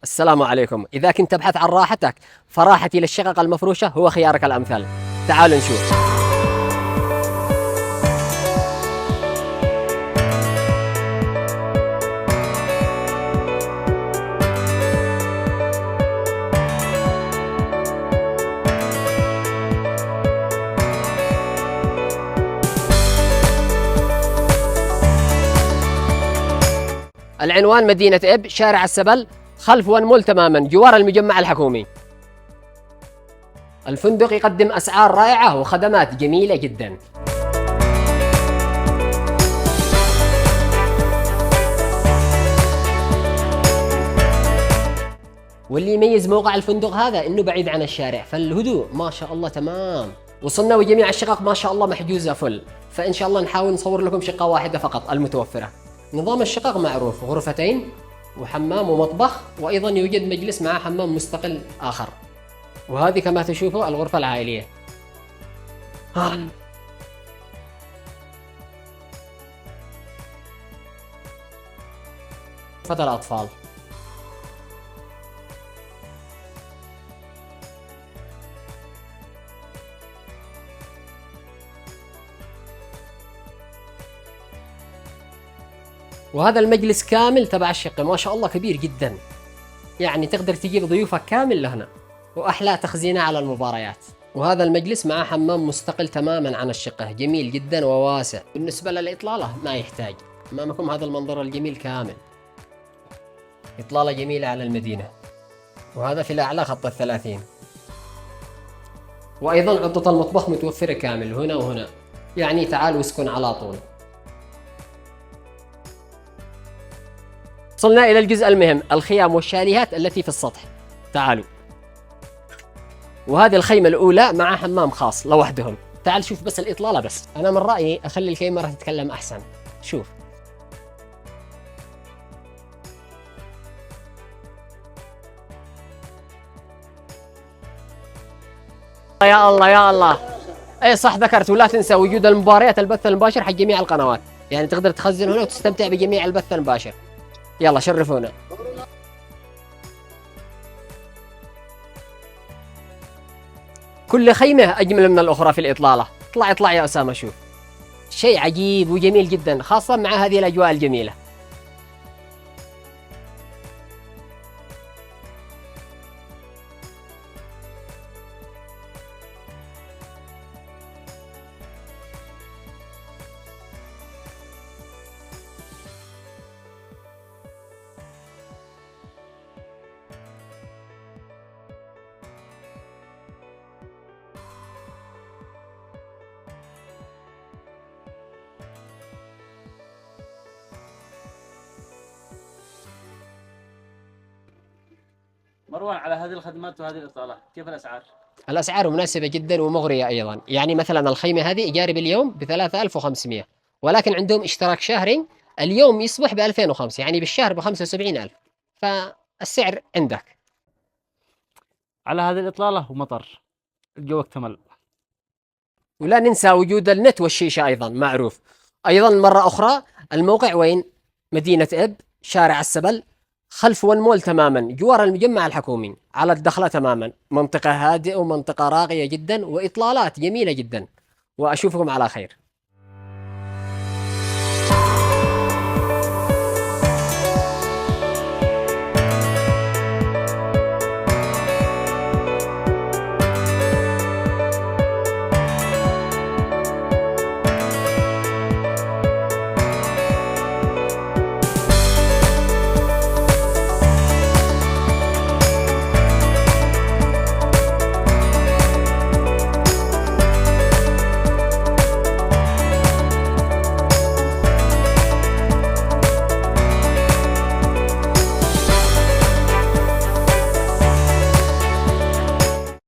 السلام عليكم. إذا كنت تبحث عن راحتك فراحتي للشقق المفروشة هو خيارك الأمثل. تعالوا نشوف. العنوان مدينة إب، شارع السبل، خلف ون مول تماما، جوار المجمع الحكومي. الفندق يقدم أسعار رائعة وخدمات جميلة جدا. واللي يميز موقع الفندق هذا انه بعيد عن الشارع، فالهدوء ما شاء الله تمام. وصلنا وجميع الشقق ما شاء الله محجوزة فل، فإن شاء الله نحاول نصور لكم شقة واحدة فقط المتوفرة. نظام الشقق معروف، غرفتين وحمام ومطبخ، وأيضا يوجد مجلس مع حمام مستقل آخر. وهذه كما تشوفوا الغرفة العائلية. غرفة الأطفال. وهذا المجلس كامل تبع الشقة ما شاء الله كبير جدا، يعني تقدر تجيب ضيوفك كامل لهنا، وأحلى تخزينة على المباريات. وهذا المجلس مع حمام مستقل تماما عن الشقة، جميل جدا وواسع. بالنسبة للإطلالة ما يحتاج، أمامكم هذا المنظر الجميل كامل، إطلالة جميلة على المدينة. وهذا في الأعلى خط 30. وأيضا عضة المطبخ متوفرة كامل هنا وهنا، يعني تعال واسكن على طول. وصلنا إلى الجزء المهم، الخيام والشاليهات التي في السطح. تعالوا. وهذه الخيمة الأولى مع حمام خاص لوحدهم. تعال شوف بس الإطلالة بس. أنا من رأيي أخلي الكاميرا تتكلم أحسن. شوف. يا الله يا الله. اي صح ذكرت، ولا تنسى وجود المباريات البث المباشر حق جميع القنوات، يعني تقدر تخزن هنا وتستمتع بجميع البث المباشر. يلا شرفونا. كل خيمة أجمل من الأخرى في الإطلالة. اطلع يا أسامة شوف. شيء عجيب وجميل جدا، خاصة مع هذه الأجواء الجميلة. مروان، على هذه الخدمات وهذه الإطلالة كيف الأسعار؟ الأسعار مناسبة جدا ومغرية أيضا، يعني مثلا الخيمة هذه إيجاري باليوم ب 3500، ولكن عندهم اشتراك شهري اليوم يصبح ب 2005، يعني بالشهر ب 75000، فالسعر عندك. على هذه الإطلالة ومطر، الجو اكتمل. ولا ننسى وجود النت والشيشة أيضا معروف. أيضا مرة أخرى الموقع وين؟ مدينة إب، شارع السبل، خلف ون مول تماما، جوار المجمع الحكومي، على الدخلة تماما. منطقة هادئة ومنطقة راقية جدا، وإطلالات جميلة جدا. وأشوفكم على خير.